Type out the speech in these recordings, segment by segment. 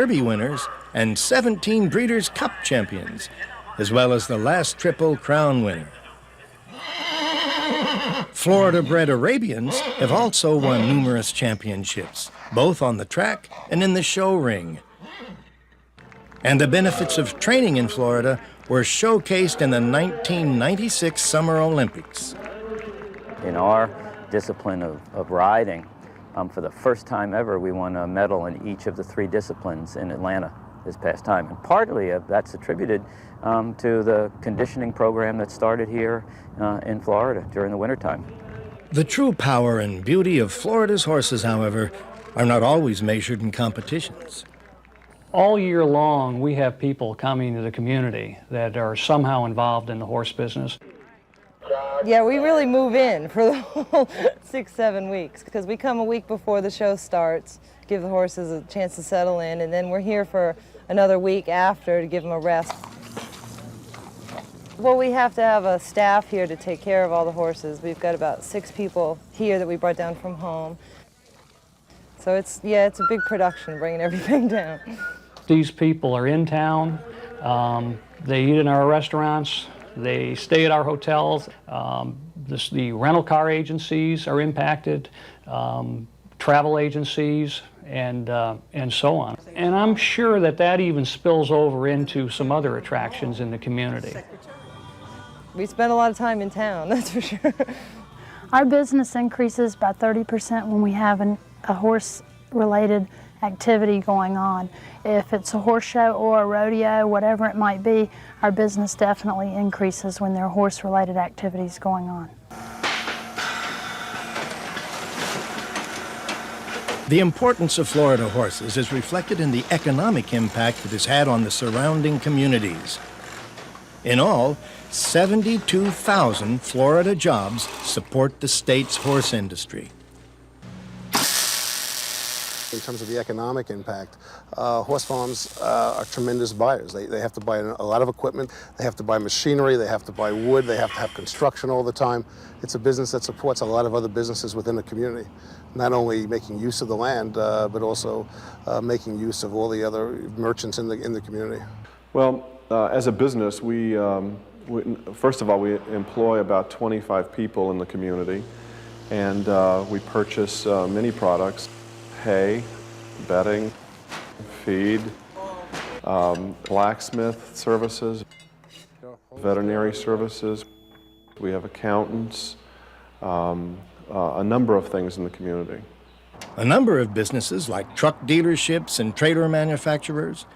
Derby winners and 17 Breeders' Cup champions, as well as the last Triple Crown winner. Florida-bred Arabians have also won numerous championships, both on the track and in the show ring. And the benefits of training in Florida were showcased in the 1996 Summer Olympics. In our discipline of riding, for the first time ever, we won a medal in each of the 3 disciplines in Atlanta this past time. And partly that's attributed to the conditioning program that started here in Florida during the wintertime. The true power and beauty of Florida's horses, however, are not always measured in competitions. All year long, we have people coming to the community that are somehow involved in the horse business. Yeah, we really move in for the whole 6-7 weeks because we come a week before the show starts, give the horses a chance to settle in, and then we're here for another week after to give them a rest. Well, we have to have a staff here to take care of all the horses. We've got about 6 people here that we brought down from home. So it's a big production bringing everything down. These people are in town, they eat in our restaurants, they stay at our hotels, the rental car agencies are impacted, travel agencies, and so on. And I'm sure that even spills over into some other attractions in the community. We spend a lot of time in town, that's for sure. Our business increases by 30% when we have a horse-related activity going on. If it's a horse show or a rodeo, whatever it might be, our business definitely increases when there are horse-related activities going on. The importance of Florida horses is reflected in the economic impact it has had on the surrounding communities. In all, 72,000 Florida jobs support the state's horse industry. In terms of the economic impact, horse farms are tremendous buyers. They have to buy a lot of equipment, they have to buy machinery, they have to buy wood, they have to have construction all the time. It's a business that supports a lot of other businesses within the community, not only making use of the land, but also making use of all the other merchants in the community. Well, as a business, first of all, we employ about 25 people in the community, and we purchase many products: hay, bedding, feed, blacksmith services, veterinary services. We have accountants, a number of things in the community. A number of businesses like truck dealerships and trailer manufacturers,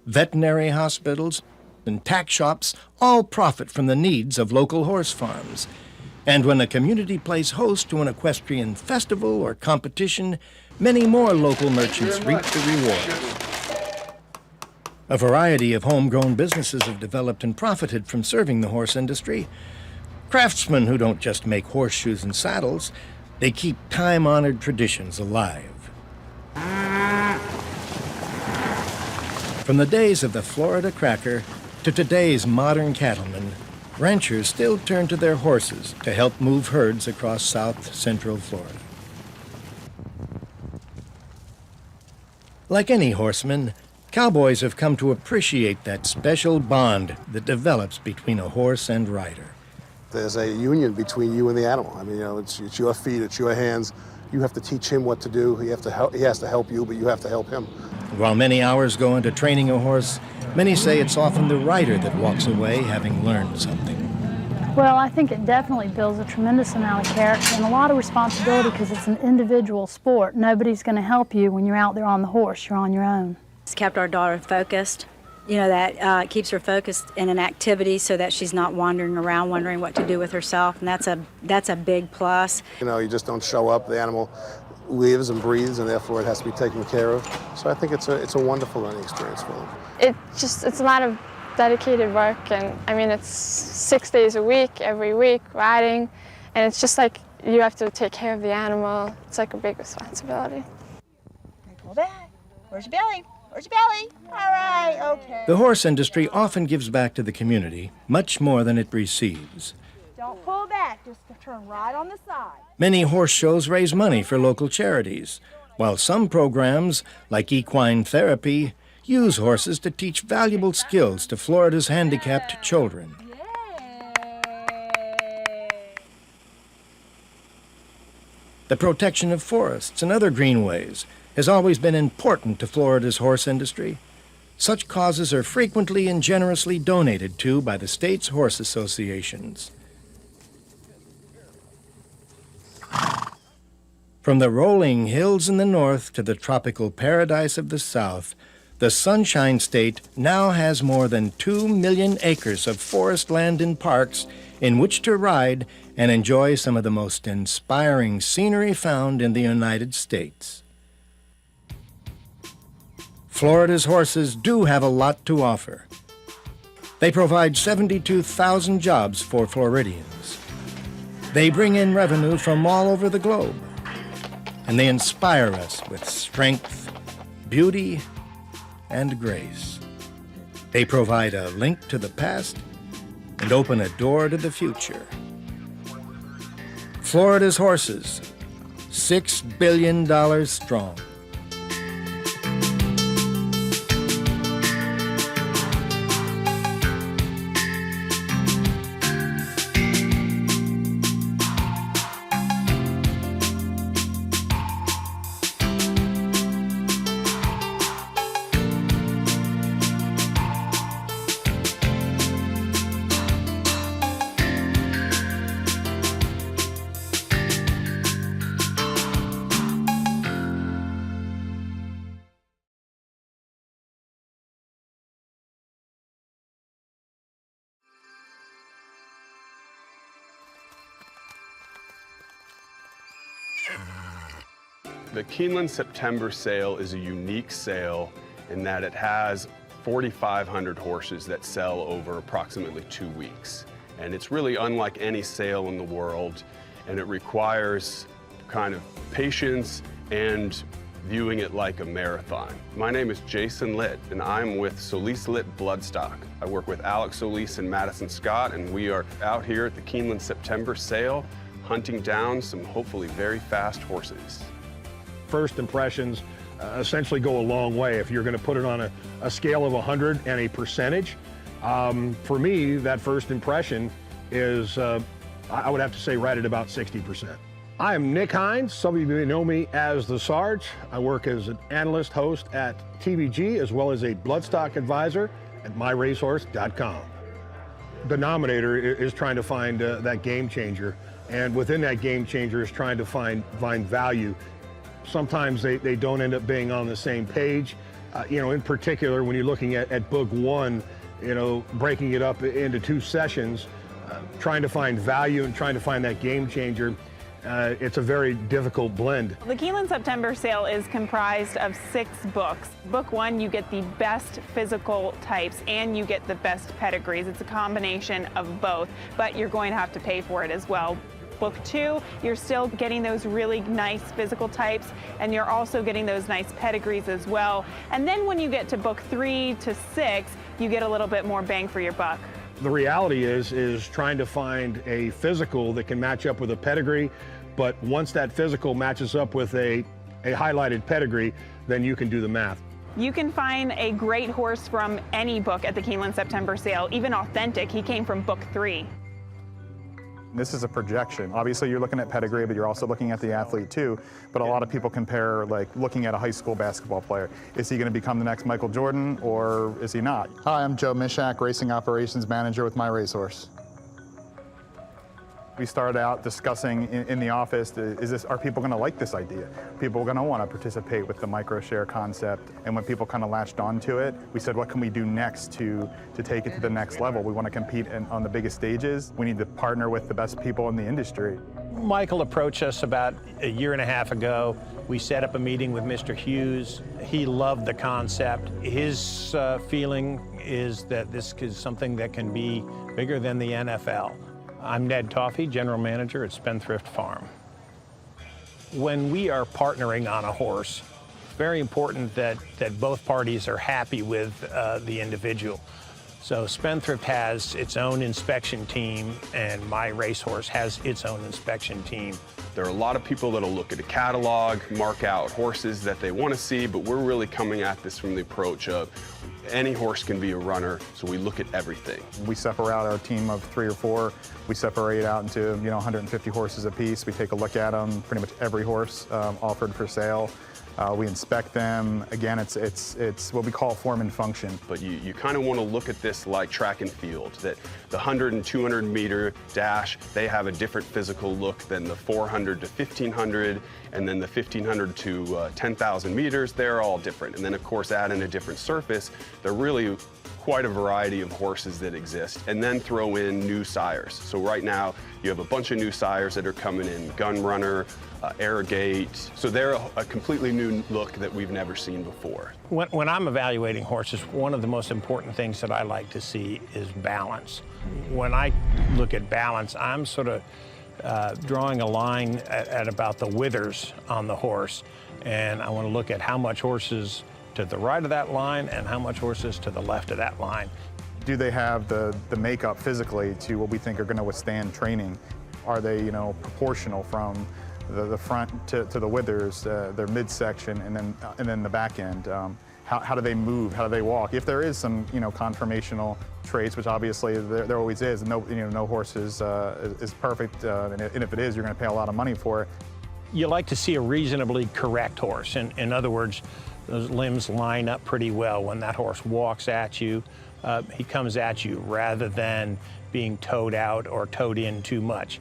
veterinary hospitals, and tack shops all profit from the needs of local horse farms. And when a community plays host to an equestrian festival or competition, many more local merchants reap the rewards. A variety of homegrown businesses have developed and profited from serving the horse industry. Craftsmen who don't just make horseshoes and saddles, they keep time-honored traditions alive. From the days of the Florida cracker to today's modern cattlemen, ranchers still turn to their horses to help move herds across South Central Florida. Like any horseman, cowboys have come to appreciate that special bond that develops between a horse and rider. There's a union between you and the animal. I mean, it's your feet, it's your hands. You have to teach him what to do. He has to help you, but you have to help him. While many hours go into training a horse, many say it's often the rider that walks away having learned something. Well, I think it definitely builds a tremendous amount of character and a lot of responsibility because it's an individual sport. Nobody's going to help you when you're out there on the horse. You're on your own. It's kept our daughter focused. You know, that keeps her focused in an activity so that she's not wandering around wondering what to do with herself, and that's a big plus. You know, you just don't show up. The animal lives and breathes, and therefore it has to be taken care of. So I think it's a wonderful learning experience for them. It's a lot of dedicated work, and I mean, it's 6 days a week, every week, riding, and it's just like you have to take care of the animal. It's like a big responsibility. Pull back. Where's your belly? Where's your belly? All right, okay. The horse industry often gives back to the community much more than it receives. Don't pull back, just turn right on the side. Many horse shows raise money for local charities. while some programs, like equine therapy, use horses to teach valuable skills to Florida's handicapped children. The protection of forests and other greenways has always been important to Florida's horse industry. Such causes are frequently and generously donated to by the state's horse associations. From the rolling hills in the north to the tropical paradise of the south, the Sunshine State now has more than 2 million acres of forest land and parks in which to ride and enjoy some of the most inspiring scenery found in the United States. Florida's horses do have a lot to offer. They provide 72,000 jobs for Floridians. They bring in revenue from all over the globe, and they inspire us with strength, beauty, and grace. They provide a link to the past and open a door to the future. Florida's horses, $6 billion strong. The Keeneland September sale is a unique sale in that it has 4,500 horses that sell over approximately 2 weeks. And it's really unlike any sale in the world, and it requires kind of patience and viewing it like a marathon. My name is Jason Litt, and I'm with Solis Litt Bloodstock. I work with Alex Solis and Madison Scott, and we are out here at the Keeneland September sale hunting down some hopefully very fast horses. First impressions essentially go a long way. If you're going to put it on a scale of 100 and a percentage, for me, that first impression is, I would have to say, right at about 60%. I am Nick Hines. Some of you may know me as the Sarge. I work as an analyst host at TVG as well as a bloodstock advisor at myracehorse.com. The nominator is trying to find that game changer, and within that game changer is trying to find value. Sometimes they don't end up being on the same page. In particular, when you're looking at book one, breaking it up into 2 sessions, trying to find value and trying to find that game changer, it's a very difficult blend. The Keeneland September sale is comprised of 6 books. Book 1, you get the best physical types and you get the best pedigrees. It's a combination of both, but you're going to have to pay for it as well. Book 2, you're still getting those really nice physical types, and you're also getting those nice pedigrees as well. And then when you get to book 3 to 6, you get a little bit more bang for your buck. The reality is trying to find a physical that can match up with a pedigree, but once that physical matches up with a highlighted pedigree, then you can do the math. You can find a great horse from any book at the Keeneland September sale, even Authentic. He came from book 3. This is a projection. Obviously, you're looking at pedigree, but you're also looking at the athlete too. But a lot of people compare, like, looking at a high school basketball player. Is he going to become the next Michael Jordan, or is he not? Hi, I'm Joe Mishak, Racing Operations Manager with My Racehorse. We started out discussing in the office, are people going to like this idea? People are going to want to participate with the micro-share concept. And when people kind of latched onto it, we said, what can we do next to take it to the next level? We want to compete on the biggest stages. We need to partner with the best people in the industry. Michael approached us about a year and a half ago. We set up a meeting with Mr. Hughes. He loved the concept. His feeling is that this is something that can be bigger than the NFL. I'm Ned Toffee, General Manager at Spendthrift Farm. When we are partnering on a horse, it's very important that both parties are happy with the individual. So Spendthrift has its own inspection team, and my racehorse has its own inspection team. There are a lot of people that'll look at a catalog, mark out horses that they want to see, but we're really coming at this from the approach of any horse can be a runner, so we look at everything. We separate out our team of 3 or 4. We separate out into 150 horses apiece. We take a look at them, pretty much every horse offered for sale. We inspect them. Again, it's what we call form and function. But you kind of want to look at this like track and field, that the 100 and 200 meter dash, they have a different physical look than the 400 to 1500, and then the 1500 to 10,000 meters, they're all different. And then of course add in a different surface, they're really quite a variety of horses that exist, and then throw in new sires. So right now you have a bunch of new sires that are coming in, Gun Runner, Airgate. So they're a completely new look that we've never seen before. When I'm evaluating horses, one of the most important things that I like to see is balance. When I look at balance, I'm sort of drawing a line at about the withers on the horse, and I want to look at how much horses to the right of that line and how much horses to the left of that line. Do they have the makeup physically to what we think are going to withstand training? Are they, proportional from the front to the withers, their midsection, and then the back end? How do they move? How do they walk? If there is some, conformational traits, which obviously there always is, no horse is perfect, and if it is, you're going to pay a lot of money for it. You like to see a reasonably correct horse. In other words, those limbs line up pretty well. When that horse walks at you, he comes at you rather than being towed out or towed in too much.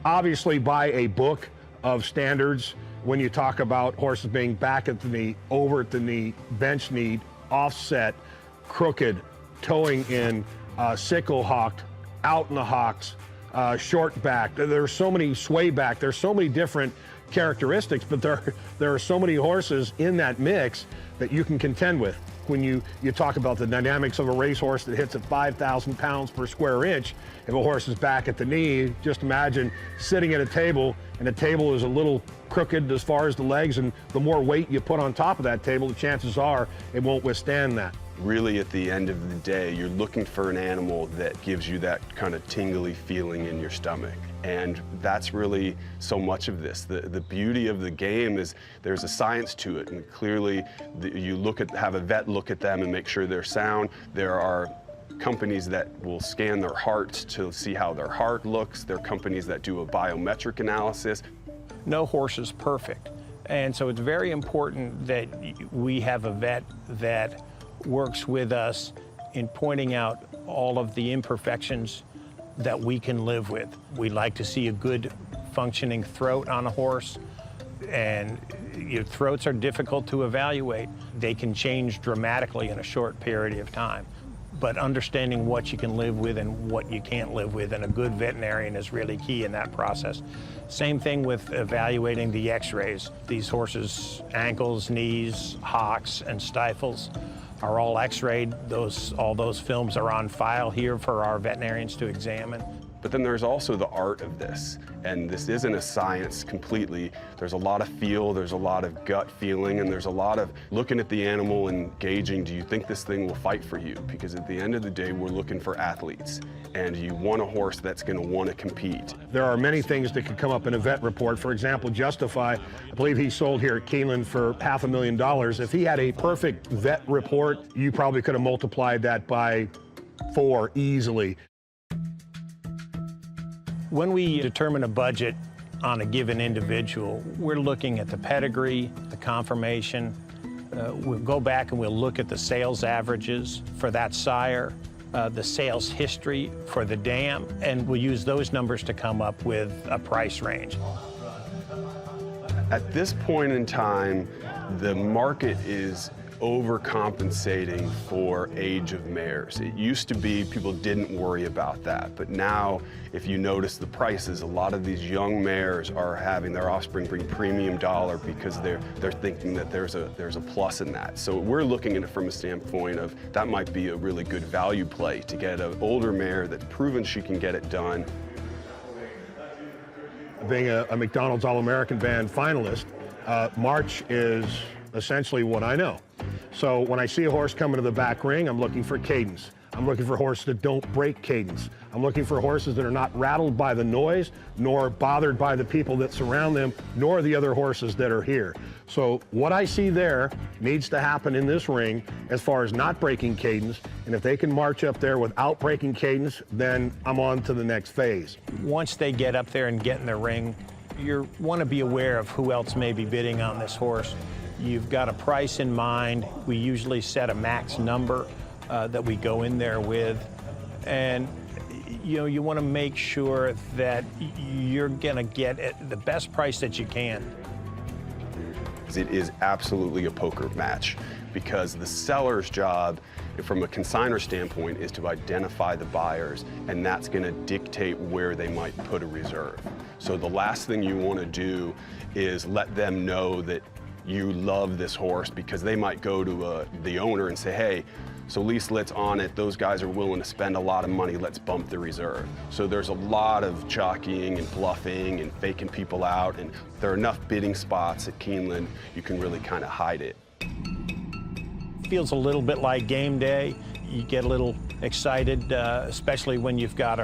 Obviously, by a book of standards, when you talk about horses being back at the knee, over at the knee, bench knee, offset, crooked, towing in, sickle hocked, out in the hocks, short back. There's so many sway back. There's so many different characteristics, but there are so many horses in that mix that you can contend with. When you talk about the dynamics of a racehorse that hits at 5,000 pounds per square inch, if a horse is back at the knee, just imagine sitting at a table, and the table is a little crooked as far as the legs, and the more weight you put on top of that table, the chances are it won't withstand that. Really, at the end of the day, you're looking for an animal that gives you that kind of tingly feeling in your stomach. And that's really so much of this. The beauty of the game is there's a science to it, and clearly you have a vet look at them and make sure they're sound. There are companies that will scan their hearts to see how their heart looks. There are companies that do a biometric analysis. No horse is perfect. And so it's very important that we have a vet that works with us in pointing out all of the imperfections that we can live with. We like to see a good functioning throat on a horse, and your throats are difficult to evaluate. They can change dramatically in a short period of time. But understanding what you can live with and what you can't live with, and a good veterinarian is really key in that process. Same thing with evaluating the x-rays. These horses' ankles, knees, hocks, and stifles are all x-rayed. All those films are on file here for our veterinarians to examine. But then there's also the art of this, and this isn't a science completely. There's a lot of feel, there's a lot of gut feeling, and there's a lot of looking at the animal and gauging, do you think this thing will fight for you? Because at the end of the day, we're looking for athletes, and you want a horse that's going to want to compete. There are many things that could come up in a vet report. For example, Justify, I believe he sold here at Keeneland for $500,000. If he had a perfect vet report, you probably could have multiplied that by 4 easily. When we determine a budget on a given individual, we're looking at the pedigree, the conformation. We'll go back and we'll look at the sales averages for that sire, the sales history for the dam, and we'll use those numbers to come up with a price range. At this point in time, the market is overcompensating for age of mares. It used to be people didn't worry about that, but now if you notice the prices, a lot of these young mares are having their offspring bring premium dollar because they're thinking that there's a plus in that. So we're looking at it from a standpoint of that might be a really good value play to get an older mare that's proven she can get it done. Being a McDonald's All-American Band finalist, March is essentially what I know. So when I see a horse coming to the back ring, I'm looking for cadence. I'm looking for horses that don't break cadence. I'm looking for horses that are not rattled by the noise, nor bothered by the people that surround them, nor the other horses that are here. So what I see there needs to happen in this ring as far as not breaking cadence, and if they can march up there without breaking cadence, then I'm on to the next phase. Once they get up there and get in the ring, you want to be aware of who else may be bidding on this horse. You've got a price in mind. We usually set a max number that we go in there with, and you want to make sure that you're going to get the best price that you can. It is absolutely a poker match, because the seller's job from a consignor standpoint is to identify the buyers, and that's going to dictate where they might put a reserve. So the last thing you want to do is let them know that you love this horse, because they might go to the owner and say, hey, so leaselet's on it, those guys are willing to spend a lot of money, let's bump the reserve. So there's a lot of jockeying and bluffing and faking people out, and there are enough bidding spots at Keeneland, you can really kind of hide it. Feels a little bit like game day. You get a little excited, especially when you've got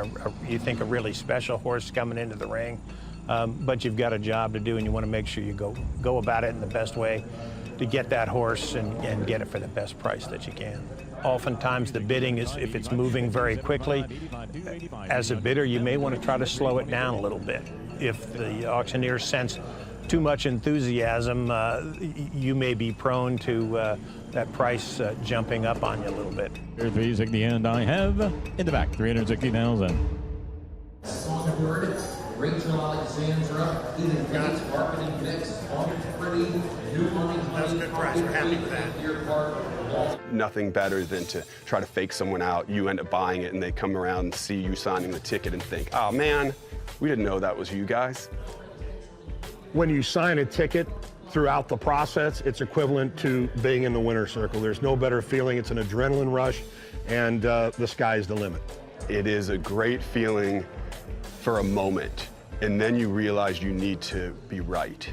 you think a really special horse coming into the ring. But you've got a job to do, and you want to make sure you go about it in the best way to get that horse and get it for the best price that you can. Oftentimes the bidding is, if it's moving very quickly, as a bidder you may want to try to slow it down a little bit. If the auctioneer sense too much enthusiasm, you may be prone to that price jumping up on you a little bit. 360, and I have in the back 360,000. Rachel Alexandra, Eden Gates, marketing mix, pretty, new money. That's a good price. We're happy with that. Nothing better than to try to fake someone out. You end up buying it, and they come around and see you signing the ticket and think, oh man, we didn't know that was you guys. When you sign a ticket throughout the process, it's equivalent to being in the winner's circle. There's no better feeling. It's an adrenaline rush, and the sky's the limit. It is a great feeling for a moment, and then you realize you need to be right,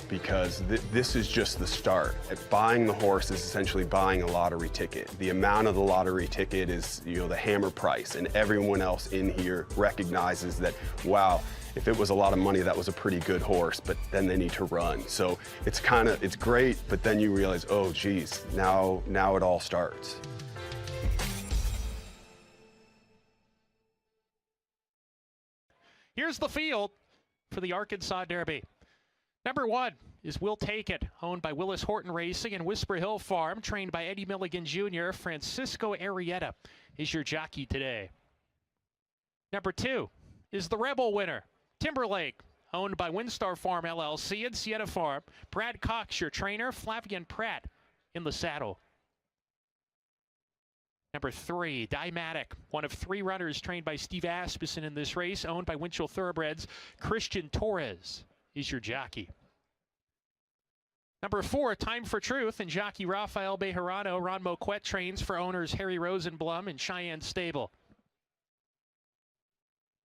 because this is just the start. Buying the horse is essentially buying a lottery ticket. The amount of the lottery ticket is, the hammer price, and everyone else in here recognizes that, wow, if it was a lot of money, that was a pretty good horse, but then they need to run. So it's great, but then you realize, oh geez, now it all starts. Here's the field for the Arkansas Derby. Number 1 is We'll Take It, owned by Willis Horton Racing and Whisper Hill Farm, trained by Eddie Milligan Jr. Francisco Arrieta is your jockey today. Number 2 is the Rebel winner, Timberlake, owned by Windstar Farm LLC and Sienna Farm. Brad Cox, your trainer, Flavian Pratt in the saddle. Number 3, Dymatic, one of 3 runners trained by Steve Asmussen in this race, owned by Winchell Thoroughbreds. Christian Torres is your jockey. Number 4, Time for Truth, and jockey Rafael Bejarano. Ron Moquette trains for owners Harry Rosenblum and Cheyenne Stable.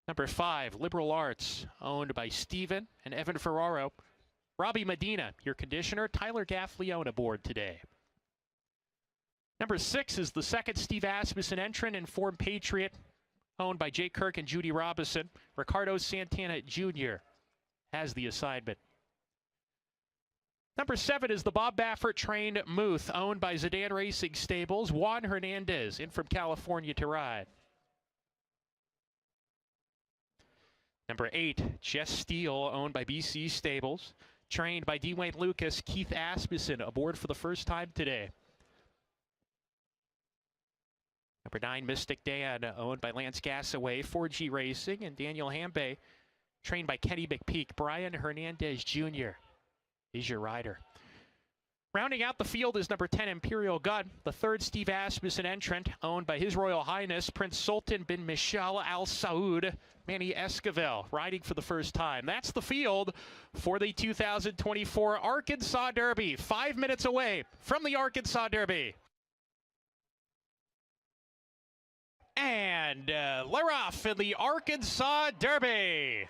Number 5, Liberal Arts, owned by Steven and Evan Ferraro. Robbie Medina, your conditioner. Tyler Gaffleone aboard today. Number 6 is the second Steve Asmussen entrant, Informed Patriot, owned by Jay Kirk and Judy Robinson. Ricardo Santana Jr. has the assignment. Number 7 is the Bob Baffert trained Muth, owned by Zidane Racing Stables. Juan Hernandez in from California to ride. Number 8, Jess Steele, owned by BC Stables, trained by Dwayne Lucas. Keith Asmussen aboard for the first time today. Number 9, Mystic Dan, owned by Lance Gassaway, 4G Racing, and Daniel Hambe, trained by Kenny McPeak. Brian Hernandez Jr. is your rider. Rounding out the field is number 10, Imperial Gun, the third Steve Asmussen entrant, owned by His Royal Highness Prince Sultan bin Michal Al Saud, Manny Esquivel, riding for the first time. That's the field for the 2024 Arkansas Derby. 5 minutes away from the Arkansas Derby. And they're off in the Arkansas Derby.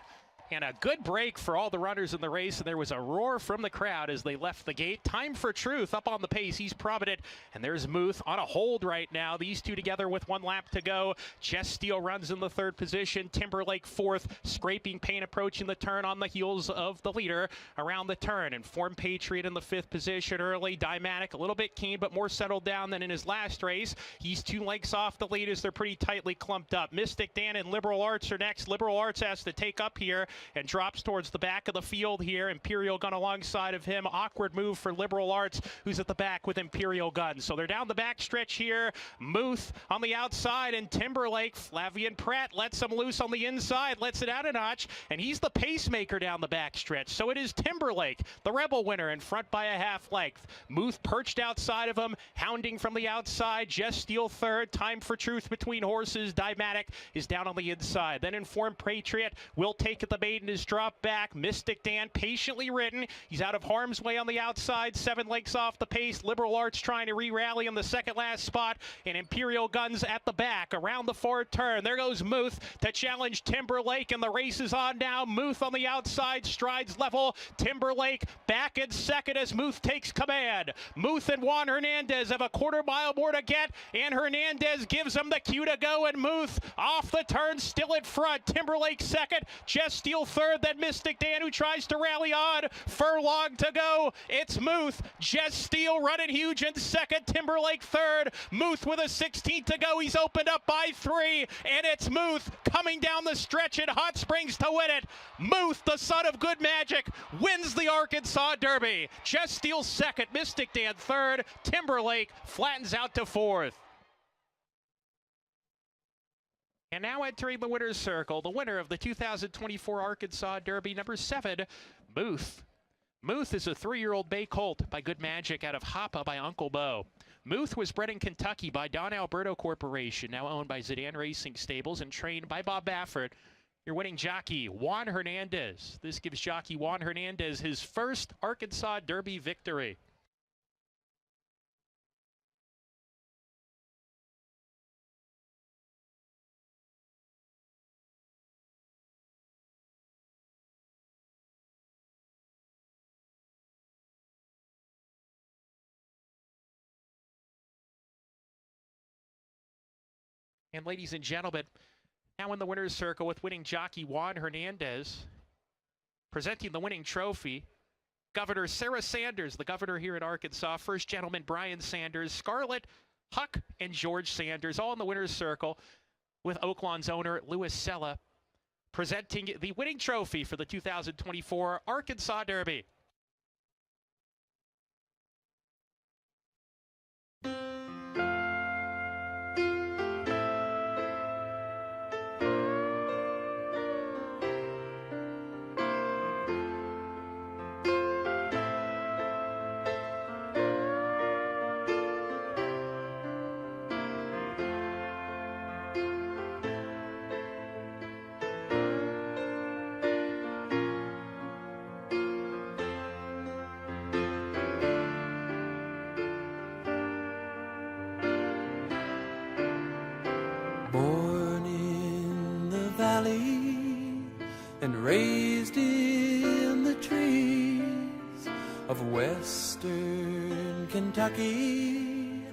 And a good break for all the runners in the race, and there was a roar from the crowd as they left the gate. Time for Truth up on the pace. He's provident, and there's Muth on a hold right now. These two together with 1 lap to go. Jess Steele runs in the 3rd position. Timberlake 4th. Scraping Paint approaching the turn on the heels of the leader around the turn. Informed Patriot in the 5th position early. Dymatic a little bit keen, but more settled down than in his last race. He's 2 lengths off the lead as they're pretty tightly clumped up. Mystic Dan and Liberal Arts are next. Liberal Arts has to take up here and drops towards the back of the field here. Imperial Gun alongside of him. Awkward move for Liberal Arts, who's at the back with Imperial Gun. So they're down the back stretch here. Muth on the outside, and Timberlake, Flavian Pratt lets him loose on the inside, lets it out a notch, and he's the pacemaker down the back stretch. So it is Timberlake, the Rebel winner, in front by a half length. Muth perched outside of him, hounding from the outside. Jess Steele 3rd. Time for Truth between horses. Dymatic is down on the inside. Then Informed Patriot will take at the maiden is dropped back. Mystic Dan patiently ridden. He's out of harm's way on the outside. 7 lengths off the pace. Liberal Arts trying to re-rally in the second last spot. And Imperial Guns at the back around the 4th turn. There goes Muth to challenge Timberlake, and the race is on now. Muth on the outside, strides level. Timberlake back in 2nd as Muth takes command. Muth and Juan Hernandez have a 1/4 mile more to get, and Hernandez gives him the cue to go, and Muth off the turn, still in front. Timberlake 2nd, Jess Steele 3rd. Then Mystic Dan, who tries to rally on. Furlong to go. It's Muth. Jess Steele running huge in 2nd. Timberlake 3rd. Muth with a 16th to go. He's opened up by 3. And it's Muth coming down the stretch in Hot Springs to win it. Muth, the son of good magic, wins the Arkansas Derby. Jess Steele 2nd. Mystic Dan 3rd. Timberlake flattens out to 4th. And now entering the winner's circle, the winner of the 2024 Arkansas Derby, number 7, Muth. Muth is a 3-year-old bay colt by Good Magic out of Hoppa by Uncle Bo. Muth was bred in Kentucky by Don Alberto Corporation, now owned by Zidane Racing Stables and trained by Bob Baffert. Your winning jockey, Juan Hernandez. This gives jockey Juan Hernandez his first Arkansas Derby victory. And ladies and gentlemen, now in the winner's circle with winning jockey Juan Hernandez, presenting the winning trophy, Governor Sarah Sanders, the governor here in Arkansas, First Gentleman Brian Sanders, Scarlett, Huck, and George Sanders, all in the winner's circle with Oaklawn's owner, Louis Sella, presenting the winning trophy for the 2024 Arkansas Derby. Born in the valley and raised in the trees of western Kentucky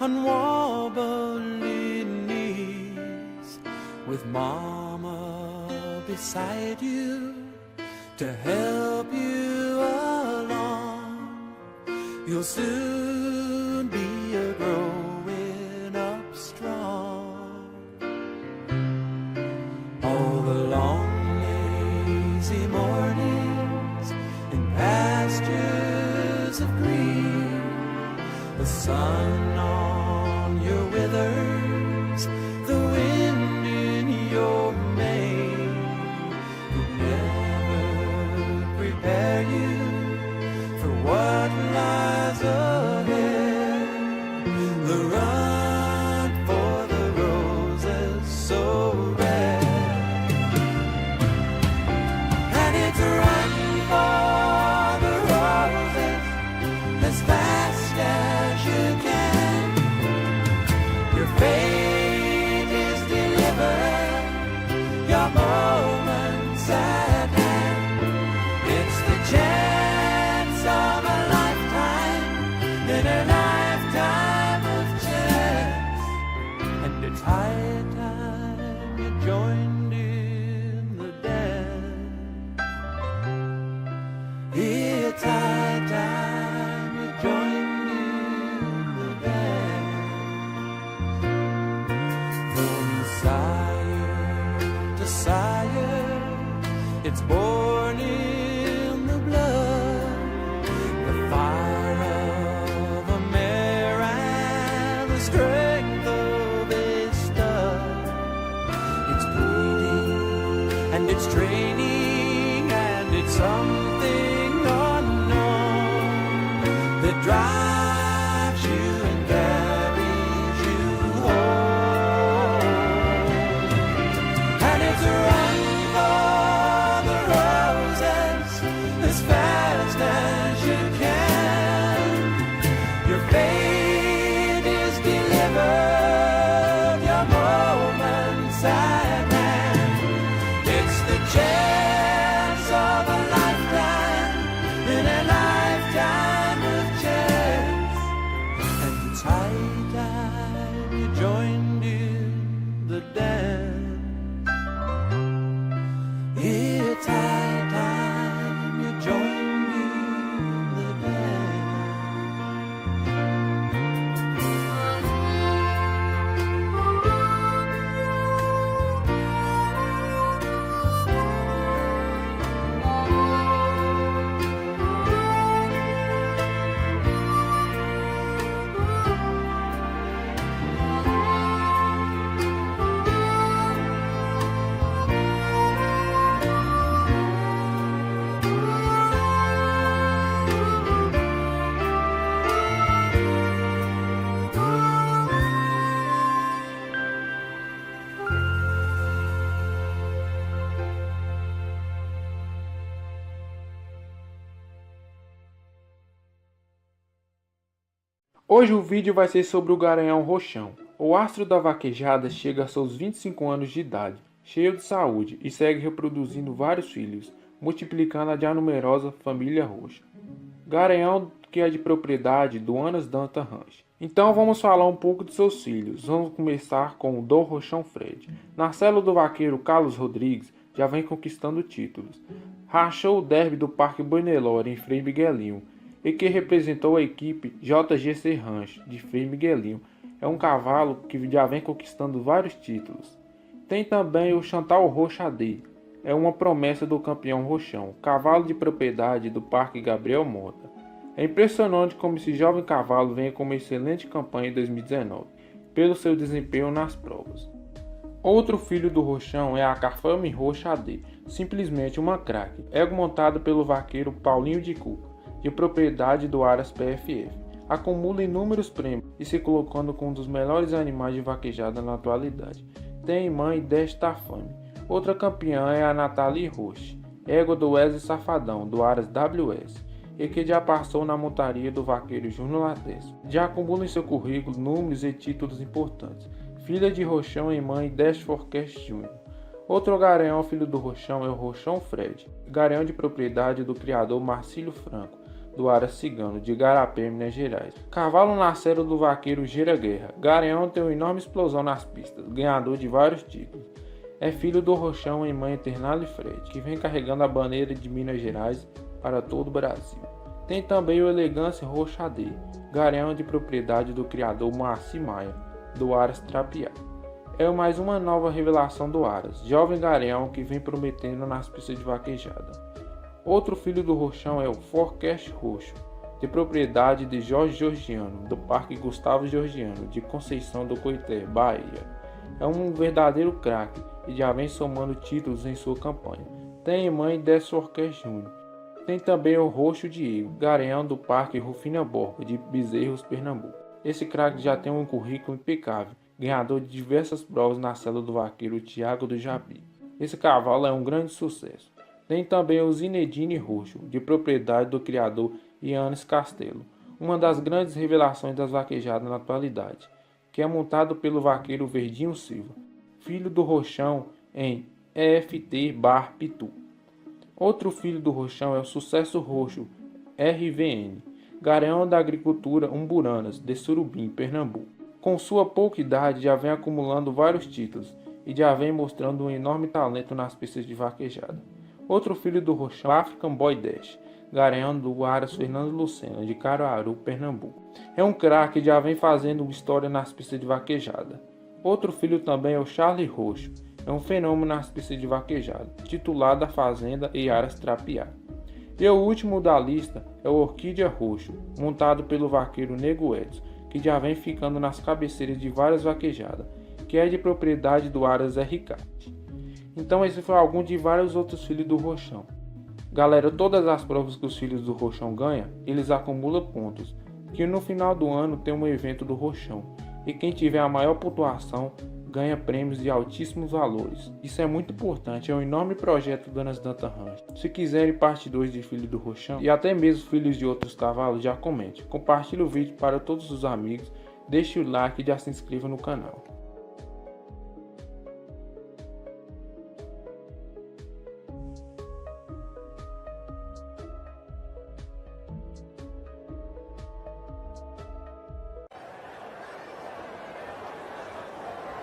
on wobbling knees, with mama beside you to help you along. You'll soon be a growing up strong. All the long lazy mornings in pastures of green, the sun on your withers, the wind in your mane, could never prepare you for what lies ahead. The run for the roses so red, and it's a run for the roses as fast as you can. Your fate is delivered, your moments at hand. strength of his stuff. It's bleeding and it's training and it's something unknown that drives you and carries you home. And it's a run for the roses as fast as you can. Your fate is delivered, your moments at hand. It's the chance of a lifetime in a lifetime of chance. And it's high time you joined in the dance. It's high time you joined in the dance. Hoje o vídeo vai ser sobre o garanhão roxão. O astro da vaquejada chega a seus 25 anos de idade, cheio de saúde e segue reproduzindo vários filhos, multiplicando a já numerosa família roxa. Garanhão que é de propriedade do Anas Danta Ranch. Então vamos falar um pouco de seus filhos. Vamos começar com o Dom Roxão Fred. Na célula do vaqueiro Carlos Rodrigues já vem conquistando títulos. Rachou o derby do Parque Boi Nelore em Frei Miguelinho, e que representou a equipe JGC Ranch de Frei Miguelinho. É um cavalo que já vem conquistando vários títulos. Tem também o Chantal Rochadê, é uma promessa do campeão roxão, cavalo de propriedade do Parque Gabriel Mota. É impressionante como esse jovem cavalo vem com uma excelente campanha em 2019, pelo seu desempenho nas provas. Outro filho do roxão é a Cafame Rochadê, simplesmente uma craque, ego montado pelo vaqueiro Paulinho de Cuca, de propriedade do Aras PFF. Acumula inúmeros prêmios e se colocando com um dos melhores animais de vaquejada na atualidade. Tem mãe desta fame. Outra campeã é a Nathalie Roche, égua do Wesley Safadão, do Aras WS, e que já passou na montaria do vaqueiro Júnior Lattes. Já acumula em seu currículo números e títulos importantes. Filha de roxão e mãe deste Forecast Júnior. Outro garanhão filho do roxão é o Roxão Fred, garanhão de propriedade do criador Marcílio Franco, do Aras Cigano, de Igarapé, Minas Gerais. Cavalo nascero do vaqueiro Gira Guerra. Garanhão tem uma enorme explosão nas pistas, ganhador de vários títulos. É filho do roxão e mãe Eternale Fred, que vem carregando a bandeira de Minas Gerais para todo o Brasil. Tem também o Elegância Rochadê, garanhão de propriedade do criador Moacir Maia, do Aras Trapiá. É mais uma nova revelação do Aras, jovem garanhão que vem prometendo nas pistas de vaquejada. Outro filho do roxão é o Forecast Roxo, de propriedade de Jorge Georgiano, do Parque Gustavo Georgiano, de Conceição do Coité, Bahia. É um verdadeiro craque e já vem somando títulos em sua campanha. Tem mãe desse Forecast Júnior. Tem também o Roxo Diego, garanhão do Parque Rufina Borba, de Bezerros, Pernambuco. Esse craque já tem um currículo impecável, ganhador de diversas provas na célula do vaqueiro Tiago do Jabi. Esse cavalo é um grande sucesso. Tem também o Zinedine Roxo, de propriedade do criador Yannis Castelo, uma das grandes revelações das vaquejadas na atualidade, que é montado pelo vaqueiro Verdinho Silva, filho do roxão em EFT Bar Pitu. Outro filho do roxão é o Sucesso Roxo, RVN, garanhão da agricultura Umburanas, de Surubim, Pernambuco. Com sua pouca idade já vem acumulando vários títulos e já vem mostrando um enorme talento nas pistas de vaquejada. Outro filho do roxão, African Boy Dash, garanhão do Aras Fernando Lucena, de Caruaru, Pernambuco. É um craque que já vem fazendo história nas pistas de vaquejada. Outro filho também é o Charlie Roxo, é um fenômeno nas pistas de vaquejada, titular da Fazenda e Aras Trapiá. E o último da lista é o Orquídea Roxo, montado pelo vaqueiro Nego Edson, que já vem ficando nas cabeceiras de várias vaquejadas, que é de propriedade do Aras RK. Então esse foi algum de vários outros filhos do Roxão. Galera, todas as provas que os filhos do Roxão ganham, eles acumulam pontos, que no final do ano tem um evento do Roxão, e quem tiver a maior pontuação ganha prêmios de altíssimos valores. Isso é muito importante, é um enorme projeto Donas Danta Rancho. Se quiserem parte 2 de Filho do Roxão, e até mesmo filhos de outros cavalos, já comente. Compartilhe o vídeo para todos os amigos, deixe o like e já se inscreva no canal.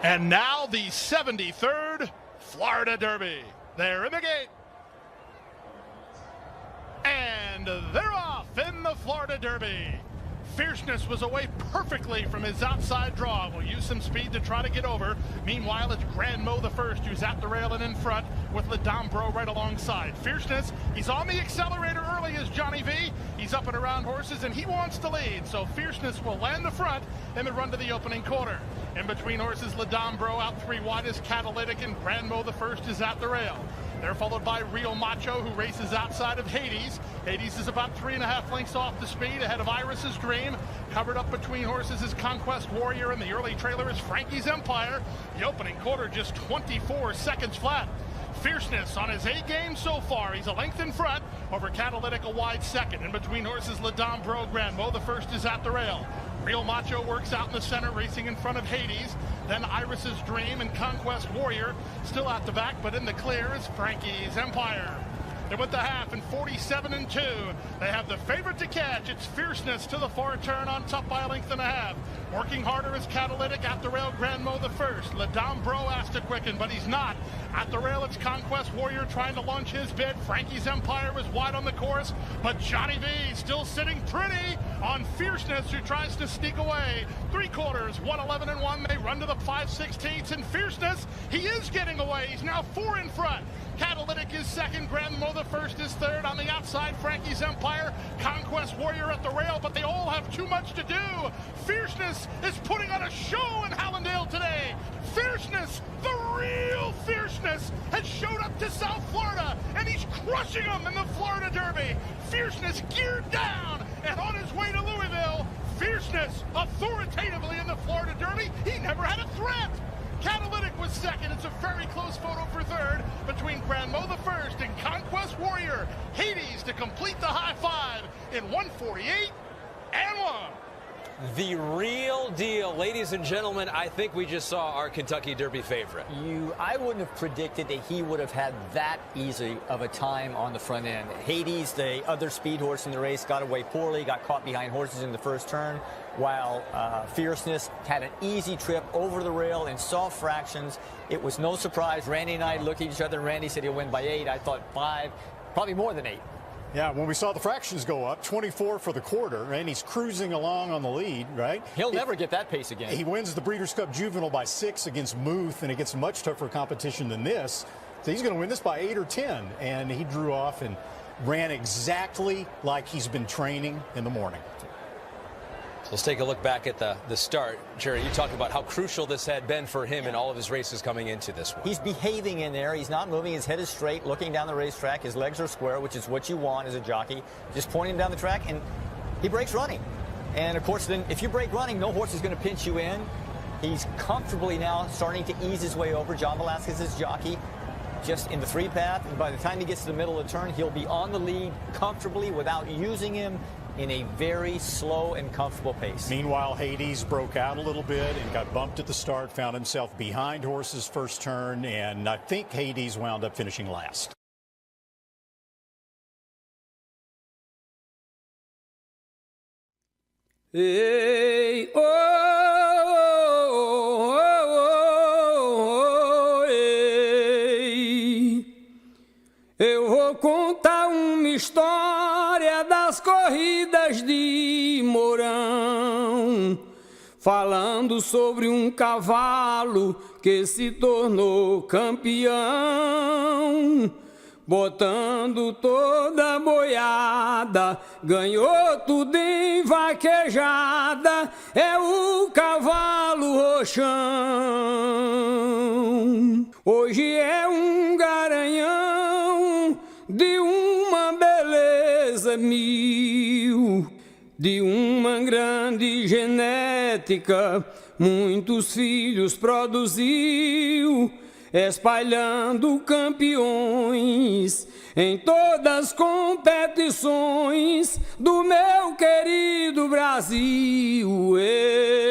And now the 73rd Florida Derby. They're in the gate. And they're off in the Florida Derby. Fierceness was away perfectly from his outside draw. Will use some speed to try to get over. Meanwhile, it's Grand Mo the first, who's at the rail and in front with Ladambro right alongside. Fierceness, he's on the accelerator early as Johnny V. He's up and around horses, and he wants to lead. So Fierceness will land the front in the run to the opening quarter. In between horses, Ladambro out 3 wide is Catalytic, and Grand Mo the first is at the rail. They're followed by Real Macho, who races outside of Hades. Hades is about 3.5 lengths off the speed, ahead of Iris's Dream. Covered up between horses is Conquest Warrior, and the early trailer is Frankie's Empire. The opening quarter just 24 seconds flat. Fierceness on his A game so far. He's a length in front over Catalytic, a wide second. In between horses, Ladambro, Grand Mo the first is at the rail. Real Macho works out in the center, racing in front of Hades. Then Iris's Dream and Conquest Warrior still out the back, but in the clear is Frankie's Empire. They're with the half and 47-2. They have the favorite to catch. It's Fierceness to the far turn on top by a length and a half. Working harder is Catalytic at the rail, Grand Mo the first. Ladambro has to quicken, but he's not. At the rail, it's Conquest Warrior trying to launch his bid. Frankie's Empire was wide on the course, but Johnny V still sitting pretty on Fierceness, who tries to sneak away. 3/4, 111-1. They run to the 5/16, and Fierceness, he is getting away. He's now 4 in front. Catalytic is second, Grand Mo the first is third. On the outside, Frankie's Empire, Conquest Warrior at the rail, but they all have too much to do. Fierceness is putting on a show in Hallandale today. Fierceness, the real Fierceness, has showed up to South Florida, and he's crushing them in the Florida Derby. Fierceness geared down and on his way to Louisville. Fierceness authoritatively in the Florida Derby. He never had a threat. Catalytic was second. It's a very close photo for third between Grand Mo the first and Conquest Warrior. Hades to complete the high five in 148-1. The real deal. Ladies and gentlemen, I think we just saw our Kentucky Derby favorite. I wouldn't have predicted that he would have had that easy of a time on the front end. Hades, the other speed horse in the race, got away poorly, got caught behind horses in the first turn, while Fierceness had an easy trip over the rail in soft fractions. It was no surprise. Randy and I looked at each other, and Randy said he'll win by 8. I thought 5, probably more than 8. Yeah, when we saw the fractions go up, 24 for the quarter, and he's cruising along on the lead, right? He'll never get that pace again. He wins the Breeders' Cup Juvenile by 6 against Muth, and it gets much tougher competition than this. So he's going to win this by 8 or 10, and he drew off and ran exactly like he's been training in the morning. So let's take a look back at the start. Jerry, you talked about how crucial this had been for him in all of his races coming into this one. He's behaving in there. He's not moving. His head is straight, looking down the racetrack. His legs are square, which is what you want as a jockey. Just pointing him down the track, and he breaks running. And, of course, then if you break running, no horse is going to pinch you in. He's comfortably now starting to ease his way over. John Velasquez's jockey just in the 3-path. And by the time he gets to the middle of the turn, he'll be on the lead comfortably without using him in a very slow and comfortable pace. Meanwhile, Hades broke out a little bit and got bumped at the start, found himself behind horse's first turn, and I think Hades wound up finishing last. Ei, oh, oh, oh, oh, ei. Eu vou contar uma história das corridas de Mourão, falando sobre cavalo que se tornou campeão. botando toda a boiada, ganhou tudo em vaquejada, é o cavalo roxão. Hoje é um garanhão de uma beleza mil, de uma grande genética, muitos filhos produziu, espalhando campeões em todas as competições do meu querido Brasil. Ei,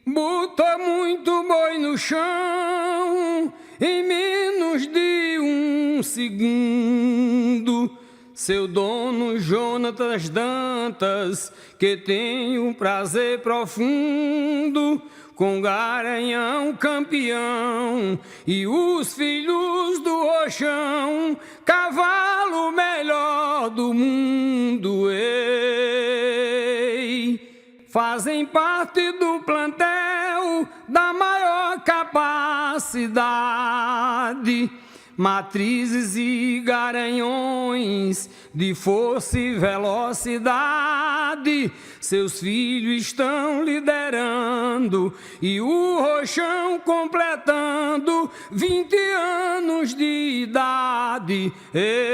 botou muito boi no chão em menos de um segundo. Seu dono Jonatas Dantas, que tem um prazer profundo com Garanhão campeão e os filhos do Roxão, cavalo melhor do mundo. Ei, fazem parte do plantel da maior capacidade, matrizes e garanhões de força e velocidade. Seus filhos estão liderando e o Roxão completando 20 anos de idade. Ei,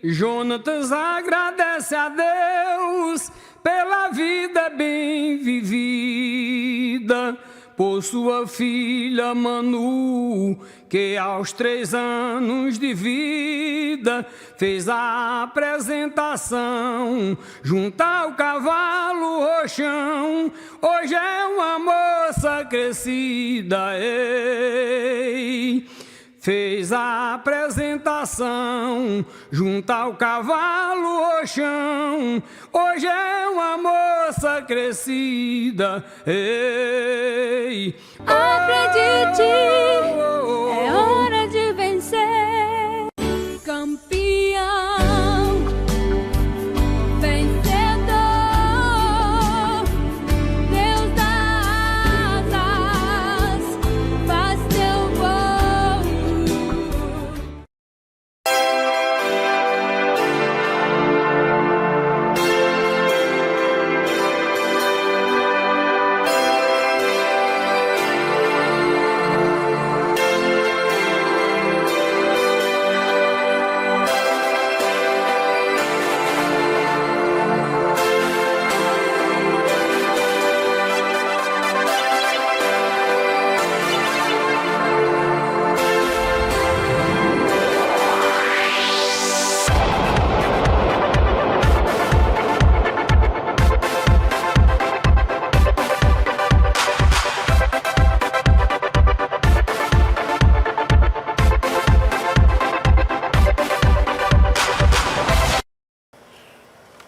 Jonatas agradece a Deus pela vida bem vivida, por sua filha Manu, que aos 3 anos de vida fez a apresentação junto ao cavalo Roxão. Hoje é uma moça crescida, ei, fez a apresentação junto ao cavalo Roxão. Hoje é uma moça crescida, ei. Acredite, é hora de vencer, campeão, vencedor, Deus das asas, faz teu voo.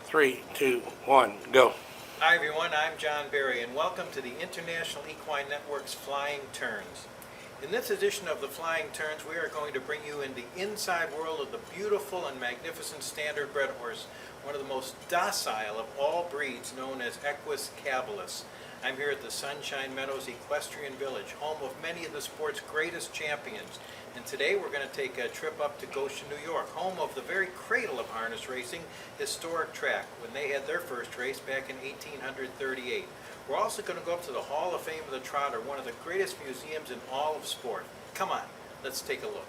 3, 2, 1, go. Hi everyone, I'm John Barry and welcome to the International Equine Network's Flying Turns. In this edition of the Flying Turns, we are going to bring you in the inside world of the beautiful and magnificent standard bred horse, one of the most docile of all breeds, known as Equus cabilis. I'm here at the Sunshine Meadows Equestrian Village, home of many of the sport's greatest champions. And today we're going to take a trip up to Goshen, New York, home of the very cradle of harness racing, historic track, when they had their first race back in 1838. We're also going to go up to the Hall of Fame of the Trotter, one of the greatest museums in all of sport. Come on, let's take a look.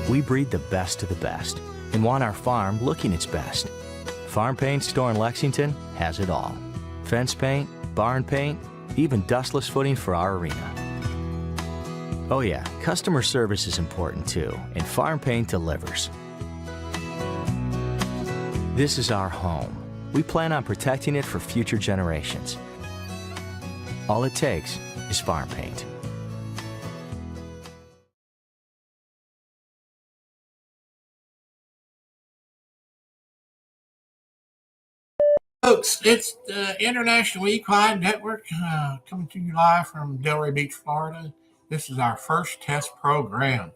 We breed the best of the best and want our farm looking its best. Farm Paint Store in Lexington has it all. Fence paint, barn paint, even dustless footing for our arena. Oh yeah, customer service is important too, and Farm Paint delivers. This is our home. We plan on protecting it for future generations. All it takes is Farm Paint. Folks, it's the International Equine Network coming to you live from Delray Beach, Florida. This is our first test program.